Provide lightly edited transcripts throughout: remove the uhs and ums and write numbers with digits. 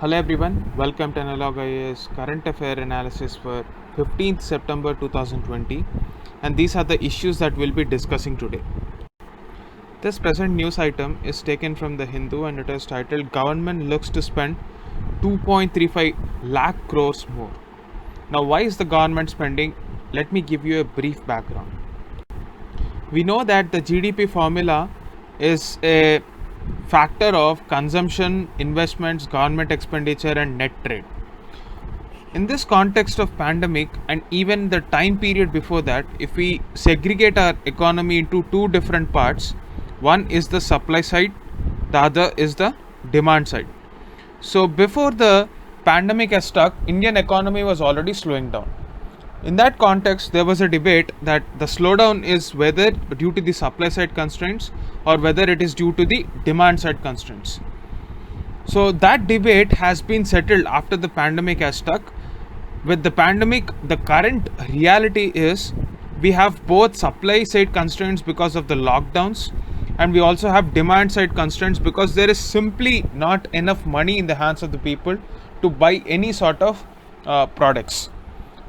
Hello everyone, welcome to Analog IAS Current Affair Analysis for 15th September 2020, and these are the issues that we'll be discussing today. This present news item is taken from the Hindu and it is titled Government Looks to Spend 2.35 lakh crores more. Now, why is the government spending? Let me give you a brief background. We know that the GDP formula is a factor of consumption, investments, government expenditure, and net trade. In this context of pandemic and even the time period before that, if we segregate our economy into two different parts, one is the supply side, the other is the demand side. So before the pandemic has struck, Indian economy was already slowing down. In that context, there was a debate that the slowdown is whether due to the supply side constraints or whether it is due to the demand side constraints. So that debate has been settled after the pandemic has struck. With the pandemic, the current reality is we have both supply side constraints because of the lockdowns, and we also have demand side constraints because there is simply not enough money in the hands of the people to buy any sort of products.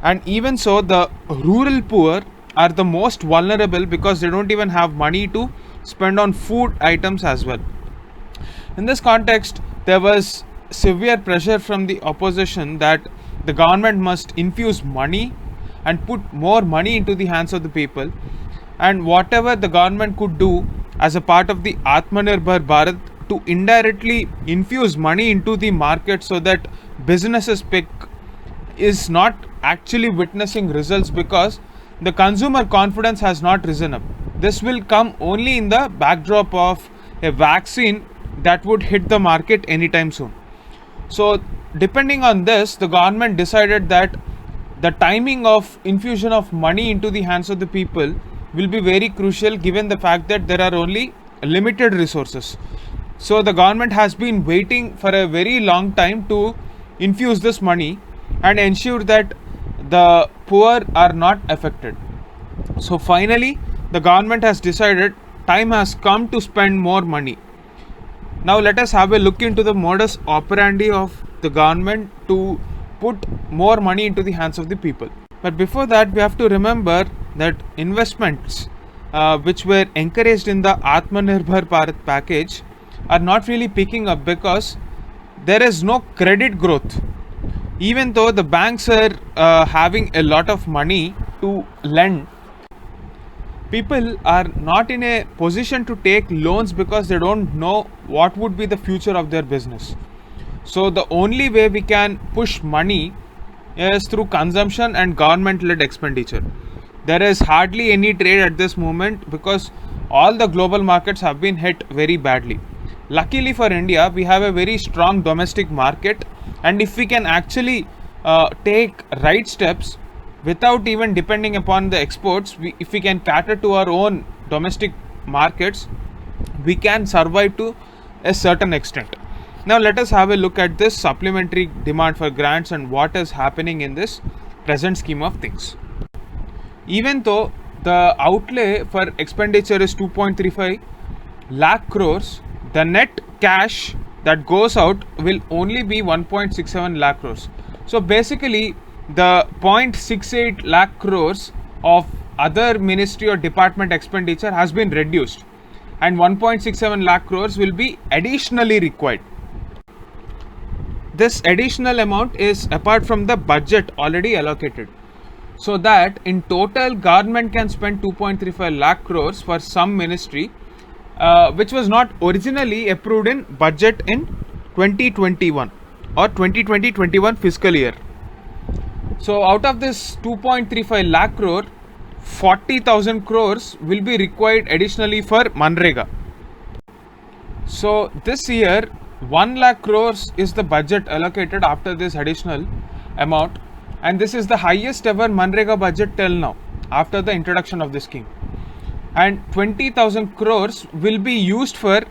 And even so, the rural poor are the most vulnerable because they don't even have money to spend on food items as well. In this context, there was severe pressure from the opposition that the government must infuse money and put more money into the hands of the people, and whatever the government could do as a part of the Atmanirbhar Bharat to indirectly infuse money into the market so that businesses pick is not actually witnessing results because the consumer confidence has not risen up. This will come only in the backdrop of a vaccine that would hit the market anytime soon. So, depending on this, the government decided that the timing of infusion of money into the hands of the people will be very crucial given the fact that there are only limited resources. So, the government has been waiting for a very long time to infuse this money and ensure that the poor are not affected. So, finally, the government has decided time has come to spend more money. Now let us have a look into the modus operandi of the government to put more money into the hands of the people. But before that, we have to remember that investments which were encouraged in the Atmanirbhar Bharat package are not really picking up because there is no credit growth. Even though the banks are having a lot of money to lend, people are not in a position to take loans because they don't know what would be the future of their business. So the only way we can push money is through consumption and government led expenditure. There is hardly any trade at this moment because all the global markets have been hit very badly. Luckily for India, we have a very strong domestic market, and if we can actually take right steps without even depending upon the exports, if we can cater to our own domestic markets, we can survive to a certain extent. Now let us have a look at this supplementary demand for grants and what is happening in this present scheme of things. Even though the outlay for expenditure is 2.35 lakh crores, the net cash that goes out will only be 1.67 lakh crores. So basically, the 0.68 lakh crores of other ministry or department expenditure has been reduced, and 1.67 lakh crores will be additionally required. This additional amount is apart from the budget already allocated, so that in total government can spend 2.35 lakh crores for some ministry which was not originally approved in budget in 2021 or 2020-21 fiscal year. So out of this 2.35 lakh crore, 40,000 crores will be required additionally for Manrega. So this year 1 lakh crores is the budget allocated after this additional amount, and this is the highest ever Manrega budget till now after the introduction of this scheme. And 20,000 crores will be used for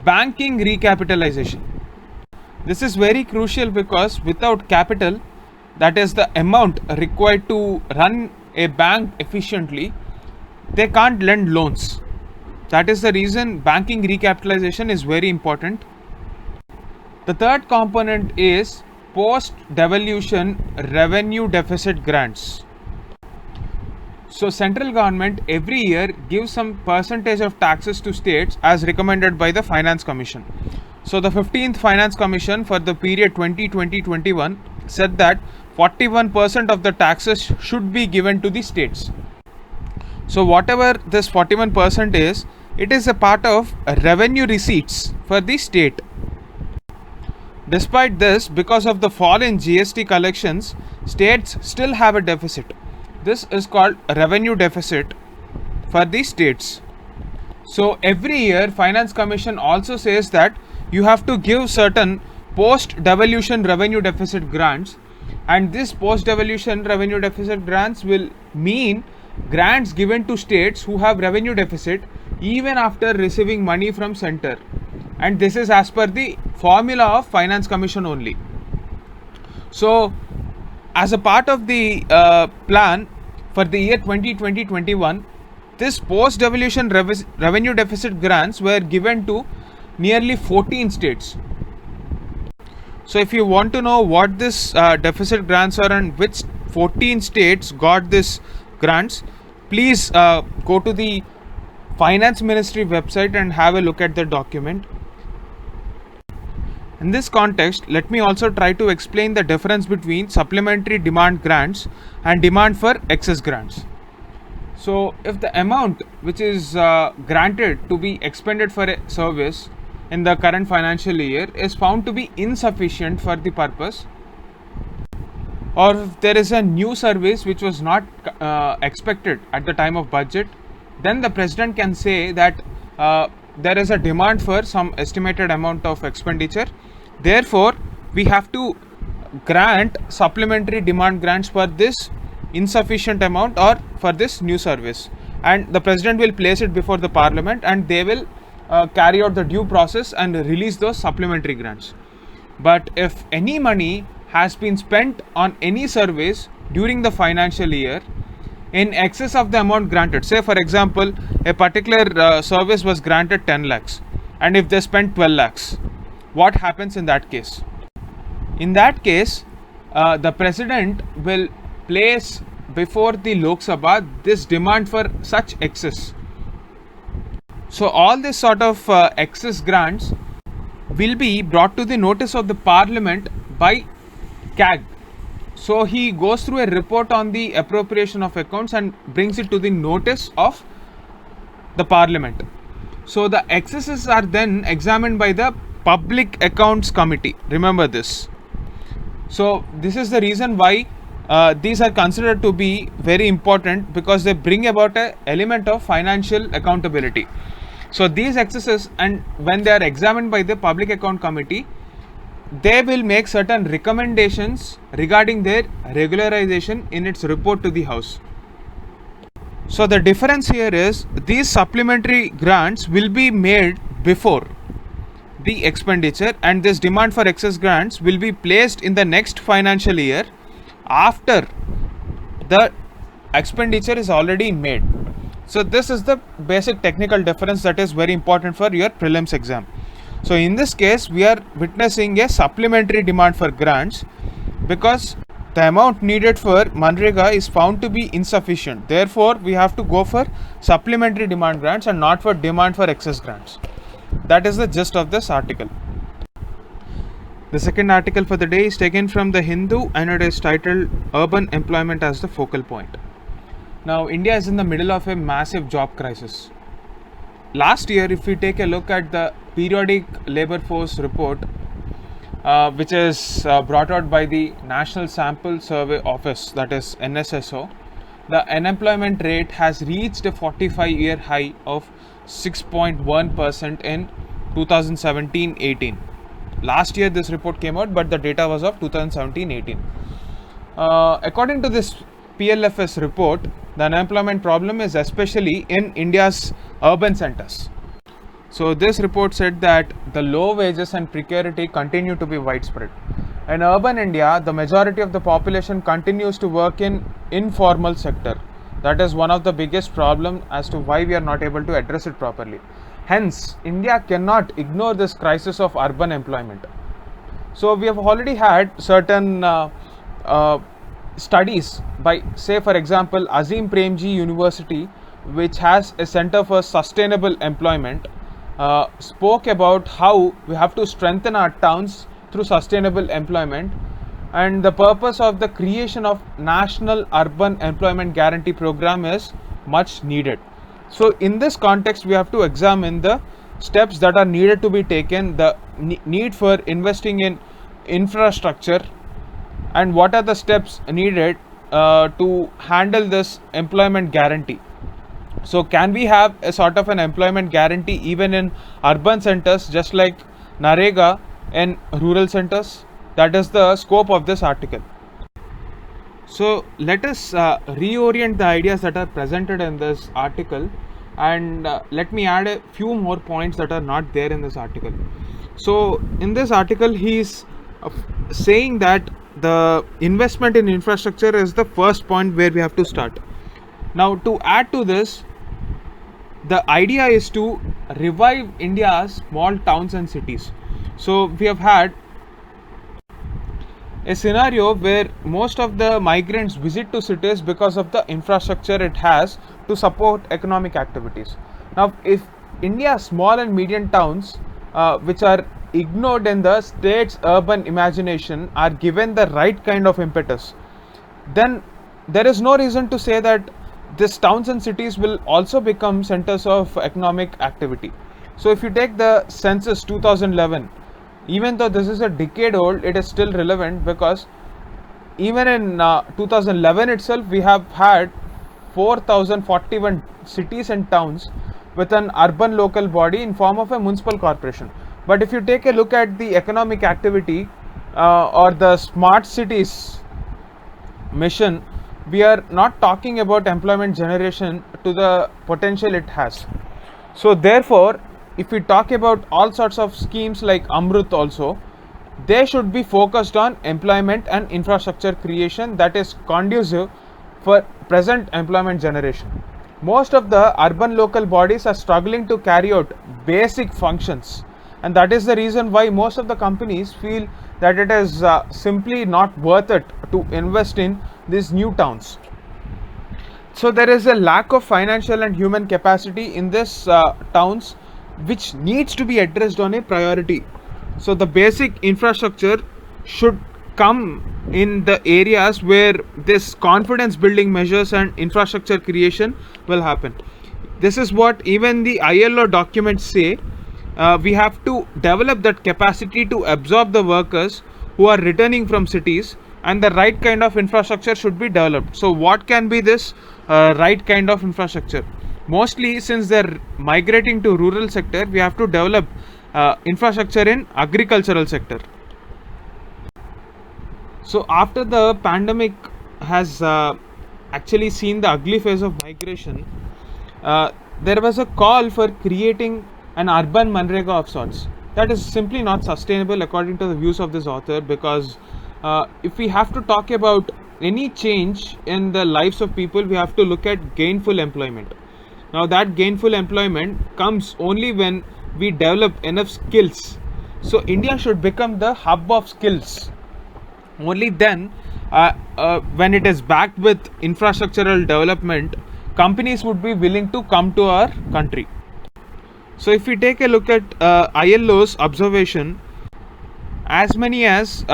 banking recapitalization. This is very crucial because without capital, that is the amount required to run a bank efficiently, they can't lend loans. That is the reason banking recapitalization is very important. The third component is post-devolution revenue deficit grants. So central government every year gives some percentage of taxes to states as recommended by the Finance Commission. So the 15th Finance Commission for the period 2020-21 said that 41% of the taxes should be given to the states. So whatever this 41% is, it is a part of revenue receipts for the state. Despite this, because of the fall in GST collections, states still have a deficit. This is called revenue deficit for the states. So every year Finance Commission also says that you have to give certain post-devolution revenue deficit grants, and this post-devolution revenue deficit grants will mean grants given to states who have revenue deficit even after receiving money from center, and this is as per the formula of Finance Commission only. So as a part of the plan for the year 2020-21, this post-devolution revenue deficit grants were given to nearly 14 states. So if you want to know what this deficit grants are and which 14 states got this grants, please go to the Finance Ministry website and have a look at the document. In this context, let me also try to explain the difference between supplementary demand grants and demand for excess grants. So if the amount which is granted to be expended for a service in the current financial year is found to be insufficient for the purpose, or if there is a new service which was not expected at the time of budget, then the president can say that there is a demand for some estimated amount of expenditure. Therefore, we have to grant supplementary demand grants for this insufficient amount or for this new service, and the president will place it before the parliament, and they will carry out the due process and release those supplementary grants. But if any money has been spent on any service during the financial year in excess of the amount granted, say for example a particular service was granted 10 lakhs, and if they spent 12 lakhs, what happens in that case? In that case, the president will place before the Lok Sabha this demand for such excess. So all this sort of excess grants will be brought to the notice of the parliament by CAG. So he goes through a report on the appropriation of accounts and brings it to the notice of the parliament. So the excesses are then examined by the Public Accounts Committee. Remember this. So this is the reason why these are considered to be very important, because they bring about an element of financial accountability. So these excesses, and when they are examined by the Public Account Committee, they will make certain recommendations regarding their regularization in its report to the House. So the difference here is these supplementary grants will be made before the expenditure, and this demand for excess grants will be placed in the next financial year after the expenditure is already made. So this is the basic technical difference that is very important for your prelims exam. So in this case, we are witnessing a supplementary demand for grants because the amount needed for Manrega is found to be insufficient. Therefore, we have to go for supplementary demand grants and not for demand for excess grants. That is the gist of this article. The second article for the day is taken from the Hindu and it is titled Urban Employment as the Focal Point. Now, India is in the middle of a massive job crisis. Last year, if we take a look at the periodic labor force report, which is brought out by the National Sample Survey Office, that is NSSO, the unemployment rate has reached a 45-year high of 6.1% in 2017-18. Last year this report came out, but the data was of 2017-18. According to this PLFS report, the unemployment problem is especially in India's urban centers. So this report said that the low wages and precarity continue to be widespread. In urban India, the majority of the population continues to work in informal sector. That is one of the biggest problems as to why we are not able to address it properly. Hence, India cannot ignore this crisis of urban employment. So we have already had certain studies by, say for example, Azim Premji University, which has a center for sustainable employment, spoke about how we have to strengthen our towns through sustainable employment, and the purpose of the creation of National Urban Employment Guarantee Program is much needed. So in this context, we have to examine the steps that are needed to be taken, the need for investing in infrastructure, and what are the steps needed to handle this employment guarantee. So can we have a sort of an employment guarantee even in urban centers, just like Narega in rural centers? That is the scope of this article. So let us reorient the ideas that are presented in this article, and let me add a few more points that are not there in this article. So in this article, he is saying that the investment in infrastructure is the first point where we have to start. Now, to add to this, the idea is to revive India's small towns and cities. So we have had a scenario where most of the migrants visit to cities because of the infrastructure it has to support economic activities. Now, if India's small and medium towns, which are ignored in the state's urban imagination, are given the right kind of impetus, then there is no reason to say that these towns and cities will also become centers of economic activity. So if you take the census 2011, even though this is a decade old, it is still relevant, because even in 2011 itself, we have had 4041 cities and towns with an urban local body in form of a municipal corporation. But if you take a look at the economic activity or the smart cities mission, we are not talking about employment generation to the potential it has. So therefore, if we talk about all sorts of schemes like Amrut also, they should be focused on employment and infrastructure creation that is conducive for present employment generation. Most of the urban local bodies are struggling to carry out basic functions, and that is the reason why most of the companies feel that it is simply not worth it to invest in these new towns. So there is a lack of financial and human capacity in these towns, which needs to be addressed on a priority. So the basic infrastructure should come in the areas where this confidence building measures and infrastructure creation will happen. This is what even the ILO documents say. We have to develop that capacity to absorb the workers who are returning from cities, and the right kind of infrastructure should be developed. So what can be this right kind of infrastructure? Mostly, since they're migrating to rural sector, we have to develop infrastructure in agricultural sector. So after the pandemic has actually seen the ugly phase of migration, there was a call for creating an urban Manrega of sorts. That is simply not sustainable according to the views of this author, because if we have to talk about any change in the lives of people, we have to look at gainful employment. Now that gainful employment comes only when we develop enough skills. So India should become the hub of skills. Only then, when it is backed with infrastructural development, companies would be willing to come to our country. So if we take a look at ILO's observation, as many as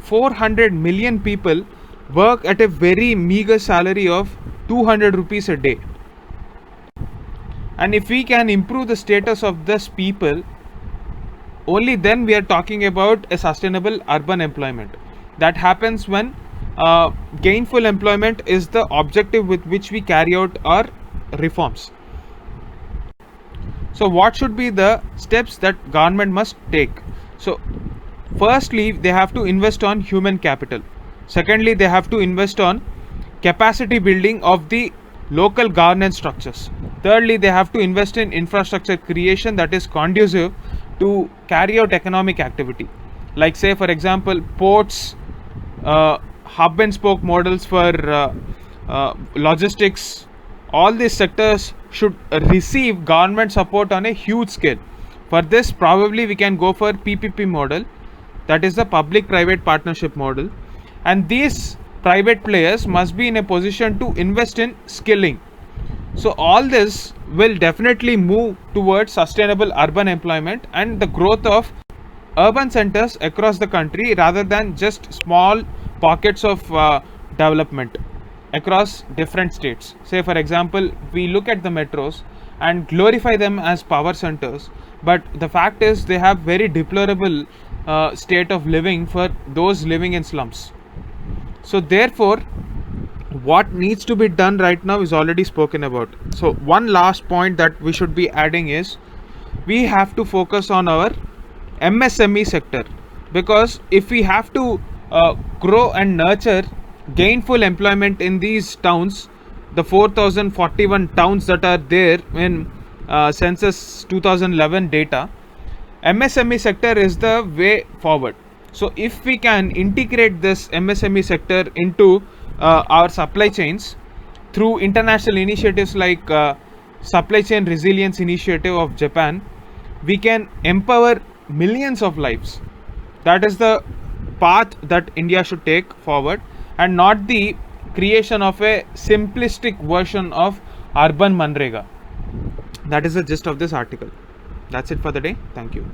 400 million people work at a very meager salary of 200 rupees a day. And if we can improve the status of these people, only then we are talking about a sustainable urban employment. That happens when gainful employment is the objective with which we carry out our reforms. So what should be the steps that government must take? So firstly, they have to invest on human capital. Secondly, they have to invest on capacity building of the local governance structures. Thirdly, they have to invest in infrastructure creation that is conducive to carry out economic activity, like say for example ports, hub and spoke models for logistics. All these sectors should receive government support on a huge scale. For this, probably we can go for PPP model. that is the public private partnership model, and these private players must be in a position to invest in skilling. So all this will definitely move towards sustainable urban employment and the growth of urban centers across the country rather than just small pockets of development across different states. Say for example, we look at the metros and glorify them as power centers, but the fact is they have very deplorable state of living for those living in slums. So therefore, what needs to be done right now is already spoken about. So one last point that we should be adding is we have to focus on our MSME sector, because if we have to grow and nurture gainful employment in these towns, the 4041 towns that are there in census 2011 data, MSME sector is the way forward. So if we can integrate this MSME sector into our supply chains through international initiatives like Supply Chain Resilience Initiative of Japan, we can empower millions of lives. That is the path that India should take forward, and not the creation of a simplistic version of urban Manrega. That is the gist of this article. That's it for the day. Thank you.